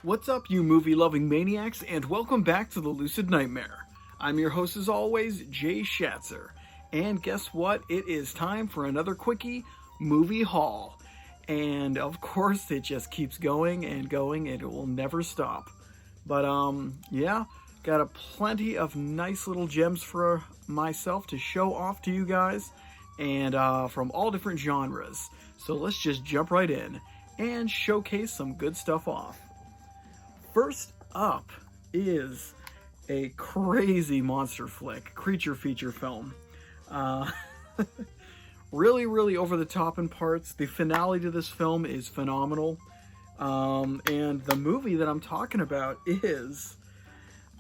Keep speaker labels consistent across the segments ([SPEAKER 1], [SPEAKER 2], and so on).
[SPEAKER 1] What's up, you movie-loving maniacs, and welcome back to the Lucid Nightmare. I'm your host, as always, Jay Schatzer. And guess what? It is time for another Quickie movie haul. And of course, it just keeps going, and it will never stop. But, yeah, got a plenty of nice little gems for myself to show off to you guys, and from all different genres. So let's just jump right in and showcase some good stuff off. First up is a crazy monster flick, creature feature film. Really over the top in parts. The finale to this film is phenomenal. And the movie that I'm talking about is,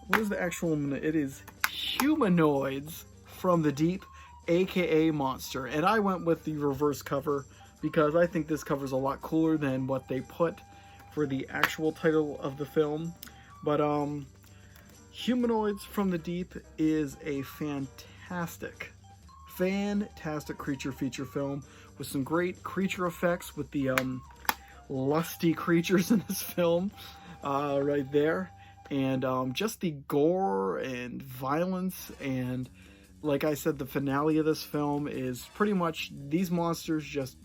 [SPEAKER 1] what is the actual, it is Humanoids from the Deep, aka Monster. And I went with the reverse cover because I think this cover is a lot cooler than what they put for the actual title of the film. But Humanoids from the Deep is a fantastic creature feature film with some great creature effects with the lusty creatures in this film right there, and just the gore and violence, and like I said, the finale of this film is pretty much these monsters just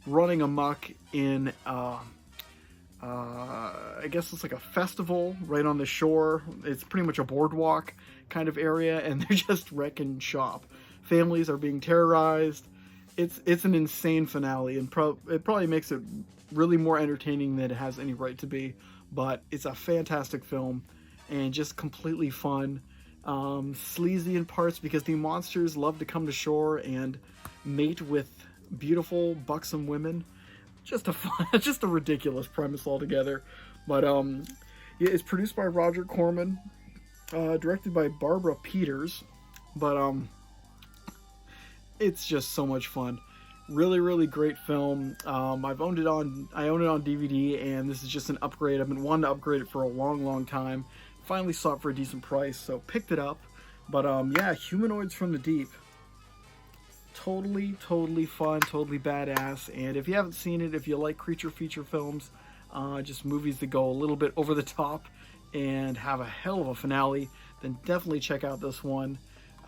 [SPEAKER 1] running amok in I guess it's like a festival right on the shore. It's pretty much a boardwalk kind of area, and they're just wrecking shop. Families are being terrorized. It's an insane finale, and it probably makes it really more entertaining than it has any right to be. But it's a fantastic film, and just completely fun. Sleazy in parts because the monsters love to come to shore and mate with beautiful, buxom women. Just a ridiculous premise altogether. But yeah, it's produced by Roger Corman, directed by Barbara Peters. But it's just so much fun. Really great film. I own it on DVD, and this is just an upgrade. I've been wanting to upgrade it for a long time. Finally saw it for a decent price, so picked it up. But yeah, Humanoids from the Deep. Totally fun, totally badass. And if you haven't seen it, if you like creature feature films, just movies that go a little bit over the top and have a hell of a finale, then definitely check out this one.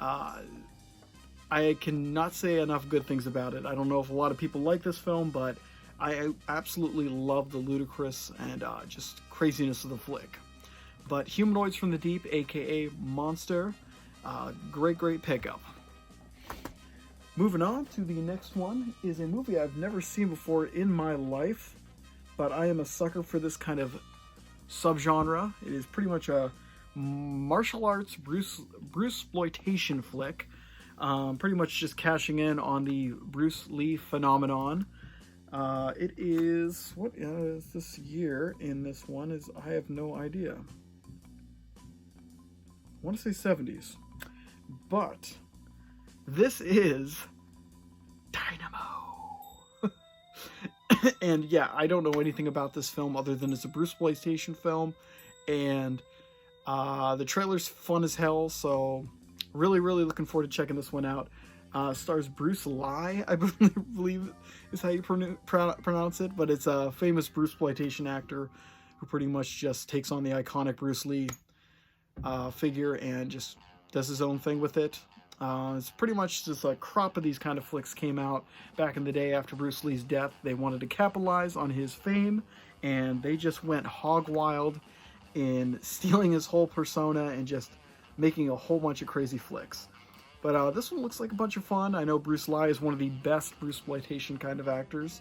[SPEAKER 1] I cannot say enough good things about it. I don't know if a lot of people like this film, but I absolutely love the ludicrous and just craziness of the flick. But Humanoids from the Deep, aka Monster, great pickup. Moving on to the next one is a movie I've never seen before in my life, but I am a sucker for this kind of subgenre. It is pretty much a martial arts Bruceploitation flick, pretty much just cashing in on the Bruce Lee phenomenon. It is, what is this year in this one? Is I have no idea. I want to say 70s, but this is Dynamo. And yeah, I don't know anything about this film other than it's a Bruceploitation film, and the trailer's fun as hell, so really looking forward to checking this one out. Stars Bruce Lee, I believe is how you pronounce it, but it's a famous Bruceploitation actor who pretty much just takes on the iconic Bruce Lee figure and just does his own thing with it. It's pretty much just a crop of these kind of flicks came out back in the day after Bruce Lee's death. They wanted to capitalize on his fame, and they just went hog wild in stealing his whole persona and just making a whole bunch of crazy flicks. But this one looks like a bunch of fun. I know Bruce Lee is one of the best Bruceploitation kind of actors,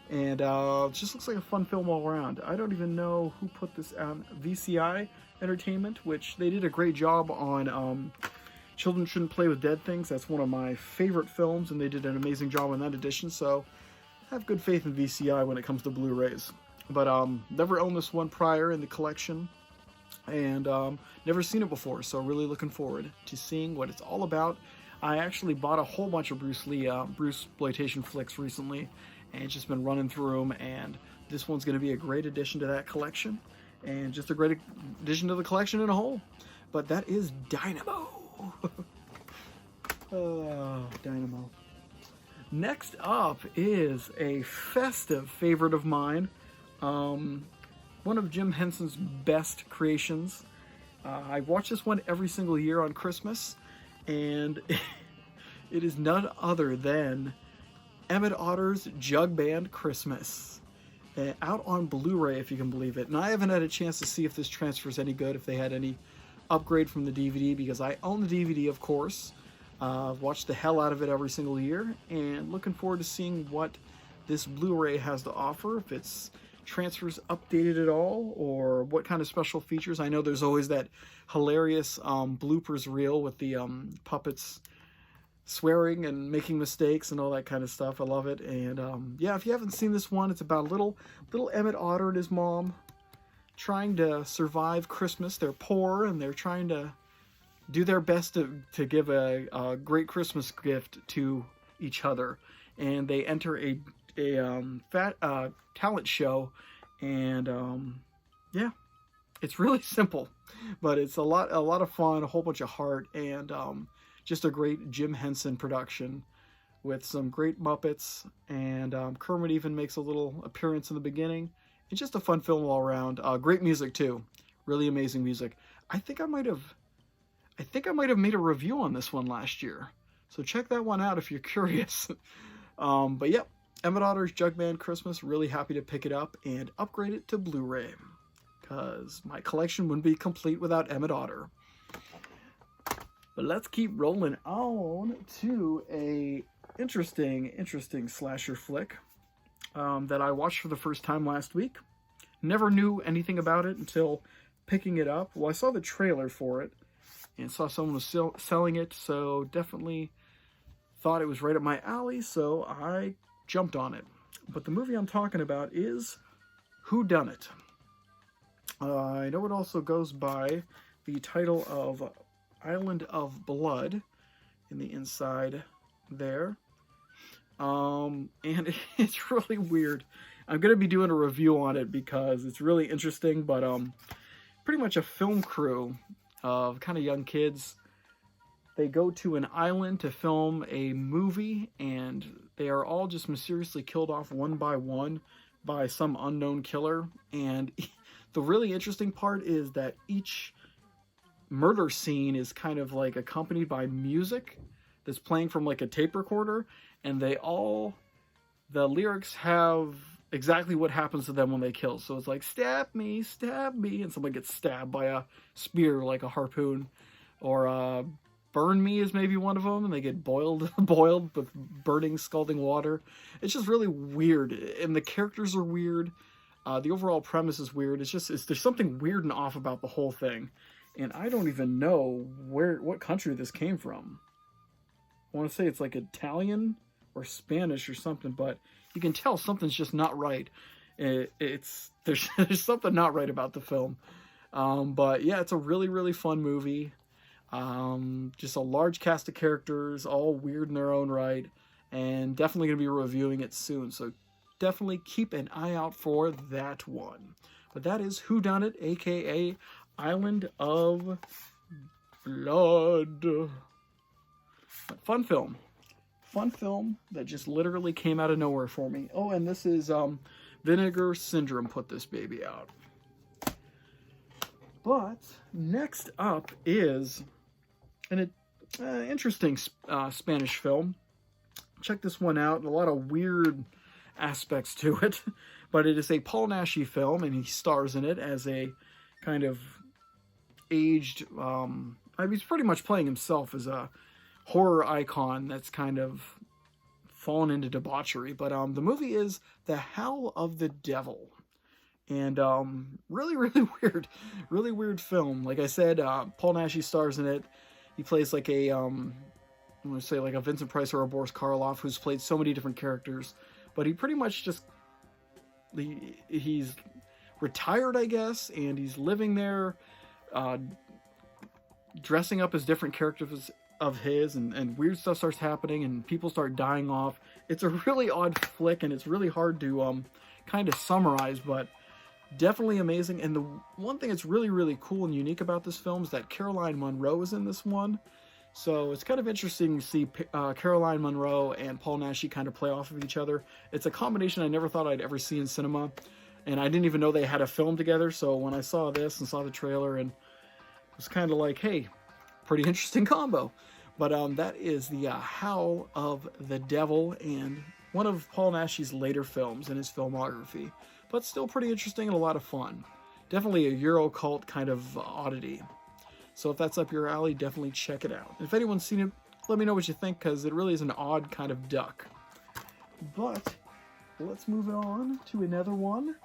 [SPEAKER 1] and it just looks like a fun film all around. I don't even know who put this on VCI Entertainment, which they did a great job on Children Shouldn't Play with Dead Things. That's one of my favorite films, and they did an amazing job on that edition, so I have good faith in VCI when it comes to Blu-rays. But never owned this one prior in the collection, and never seen it before, so really looking forward to seeing what it's all about. I actually bought a whole bunch of Bruce Lee Bruceploitation flicks recently, and just been running through them, and this one's going to be a great addition to that collection, and just a great addition to the collection in a whole. But that is Dynamo. Dynamo. Next up is a festive favorite of mine. one of Jim Henson's best creations. I watch this one every single year on Christmas, and it is none other than Emmett Otter's Jug Band Christmas. Out on Blu-ray, if you can believe it. And I haven't had a chance to see if this transfer's any good, if they had any upgrade from the DVD, because I own the DVD, of course. Watch the hell out of it every single year, and looking forward to seeing what this Blu-ray has to offer, if it's transfers updated at all, or what kind of special features. I know there's always that hilarious bloopers reel with the puppets swearing and making mistakes and all that kind of stuff. I love it. And yeah, if you haven't seen this one, it's about little Emmett Otter and his mom trying to survive Christmas. They're poor, and they're trying to do their best to give a great Christmas gift to each other. And they enter a talent show, and yeah, it's really simple, but it's a lot of fun, a whole bunch of heart, and just a great Jim Henson production with some great Muppets, and Kermit even makes a little appearance in the beginning. It's just a fun film all around. Great music too, really amazing music. I think I might have made a review on this one last year, so check that one out if you're curious. But yeah, Emmett Otter's Jug Band Christmas. Really happy to pick it up and upgrade it to Blu-ray, because my collection wouldn't be complete without Emmett Otter. But let's keep rolling on to a interesting slasher flick that I watched for the first time last week. Never knew anything about it until picking it up. Well, I saw the trailer for it and saw someone was selling it, so definitely thought it was right up my alley, so I jumped on it. But the movie I'm talking about is Whodunit. I know it also goes by the title of Island of Blood in the inside there. And it's really weird. I'm going to be doing a review on it because it's really interesting, but pretty much a film crew of kind of young kids. They go to an island to film a movie, and they are all just mysteriously killed off one by one by some unknown killer. And the really interesting part is that each murder scene is kind of like accompanied by music that's playing from like a tape recorder, and the lyrics have exactly what happens to them when they kill. So it's like, stab me, and someone gets stabbed by a spear, like a harpoon, or burn me is maybe one of them, and they get boiled with burning, scalding water. It's just really weird, and the characters are weird. The overall premise is weird. There's something weird and off about the whole thing, and I don't even know what country this came from. I want to say it's like Italian or Spanish or something, but you can tell something's just not right. There's something not right about the film. But yeah, it's a really, really fun movie. Just a large cast of characters, all weird in their own right, and definitely going to be reviewing it soon. So definitely keep an eye out for that one. But that is Whodunit, aka Island of Blood. Fun film that just literally came out of nowhere for me. Oh, and this is Vinegar Syndrome put this baby out. But next up is an interesting Spanish film. Check this one out. A lot of weird aspects to it, but it is a Paul Naschy film, and he stars in it as a kind of aged. He's pretty much playing himself as a horror icon that's kind of fallen into debauchery. But the movie is The Howl of the Devil. And really weird film. Like I said, Paul Naschy stars in it. He plays like I'm going to say like a Vincent Price or a Boris Karloff, who's played so many different characters. But he pretty much just, he's retired, I guess, and he's living there, dressing up as different characters of his, and weird stuff starts happening, and people start dying off. It's a really odd flick, and it's really hard to kind of summarize, but definitely amazing. And the one thing that's really, really cool and unique about this film is that Caroline Munro is in this one. So it's kind of interesting to see Caroline Munro and Paul Naschy kind of play off of each other. It's a combination I never thought I'd ever see in cinema. And I didn't even know they had a film together, so when I saw this and saw the trailer, and it was kind of like, hey, pretty interesting combo. But that is the Howl of the Devil, and one of Paul Naschy's later films in his filmography. But still pretty interesting and a lot of fun. Definitely a Euro cult kind of oddity. So if that's up your alley, definitely check it out. If anyone's seen it, let me know what you think, because it really is an odd kind of duck. But let's move on to another one.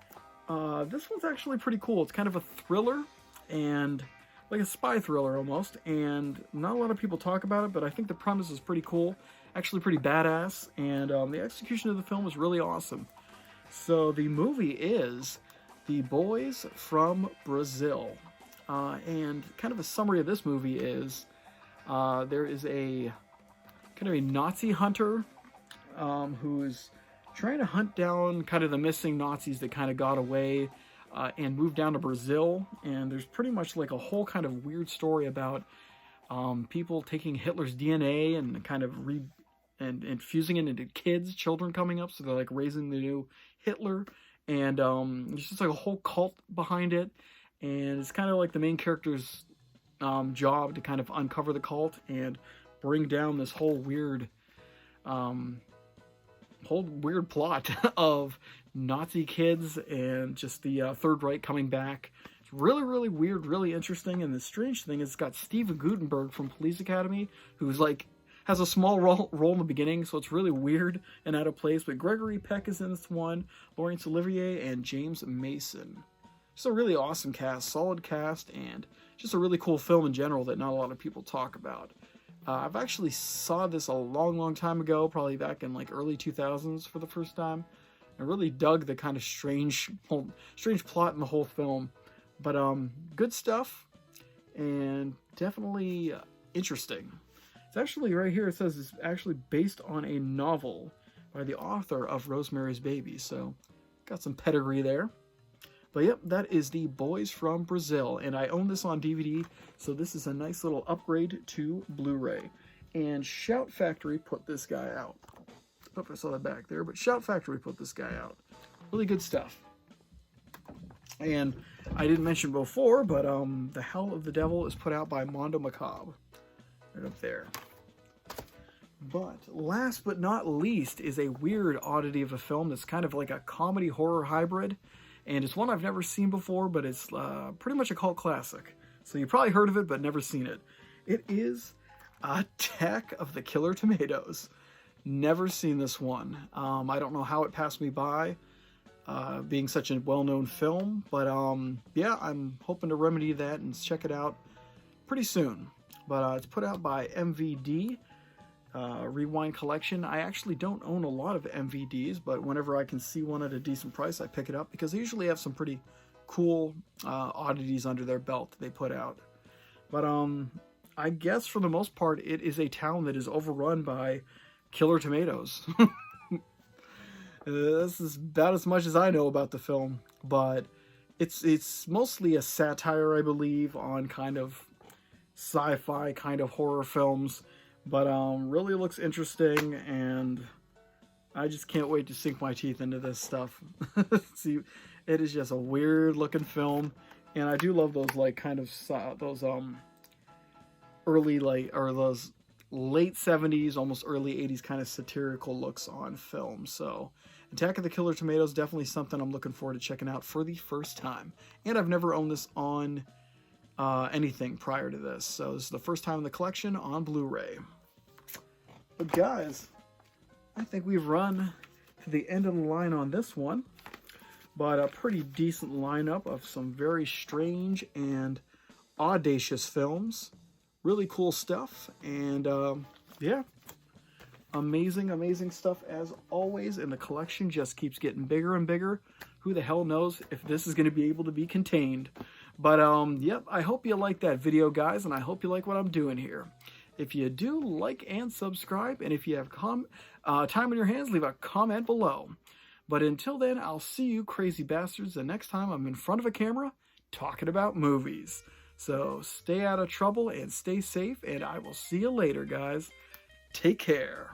[SPEAKER 1] This one's actually pretty cool. It's kind of a thriller, and like a spy thriller almost, and not a lot of people talk about it, but I think the premise is pretty cool, actually pretty badass, and the execution of the film is really awesome. So the movie is The Boys from Brazil, and kind of a summary of this movie is there is a kind of a Nazi hunter who's trying to hunt down kind of the missing Nazis that kind of got away and moved down to Brazil. And there's pretty much like a whole kind of weird story about people taking Hitler's DNA and kind of and fusing it into children coming up. So they're like raising the new Hitler. And there's just like a whole cult behind it. And it's kind of like the main character's job to kind of uncover the cult and bring down this whole weird plot of Nazi kids and just the Third Reich coming back. It's really, really weird, really interesting. And the strange thing is it's got Steven Guttenberg from Police Academy, who's like has a small role in the beginning, so it's really weird and out of place. But Gregory Peck is in this one, Laurence Olivier, and James Mason. Just a really awesome cast, solid cast, and just a really cool film in general that not a lot of people talk about. I've actually saw this a long, long time ago, probably back in like early 2000s for the first time. I really dug the kind of strange plot in the whole film, but good stuff and definitely interesting. It's actually right here. It says it's actually based on a novel by the author of Rosemary's Baby, so got some pedigree there. But yep, that is The Boys from Brazil, and I own this on DVD, so this is a nice little upgrade to Blu-ray. And Shout Factory put this guy out. Oh, I saw that back there, but Shout Factory put this guy out. Really good stuff. And I didn't mention before, but The Howl of the Devil is put out by Mondo Macabre. Right up there. But last but not least is a weird oddity of a film that's kind of like a comedy horror hybrid. And it's one I've never seen before, but it's pretty much a cult classic. So you probably heard of it, but never seen it. It is Attack of the Killer Tomatoes. Never seen this one. I don't know how it passed me by, being such a well-known film. But yeah, I'm hoping to remedy that and check it out pretty soon. But it's put out by MVD. Rewind Collection. I actually don't own a lot of MVDs, but whenever I can see one at a decent price, I pick it up because they usually have some pretty cool oddities under their belt they put out. But I guess for the most part, it is a town that is overrun by killer tomatoes. This is about as much as I know about the film, but it's mostly a satire, I believe, on kind of sci-fi kind of horror films. But really looks interesting, and I just can't wait to sink my teeth into this stuff. See, it is just a weird looking film, and I do love those like kind of those those late 70s, almost early 80s kind of satirical looks on film. So Attack of the Killer Tomatoes, definitely something I'm looking forward to checking out for the first time. And I've never owned this on anything prior to this, so this is the first time in the collection on Blu-ray. But guys, I think we've run to the end of the line on this one, but a pretty decent lineup of some very strange and audacious films. Really cool stuff, and yeah, amazing stuff as always, and the collection just keeps getting bigger and bigger. Who the hell knows if this is going to be able to be contained. But yep, I hope you like that video, guys, and I hope you like what I'm doing here. If you do, like and subscribe, and if you have time on your hands, leave a comment below. But until then, I'll see you crazy bastards the next time I'm in front of a camera talking about movies. So stay out of trouble and stay safe, and I will see you later, guys. Take care.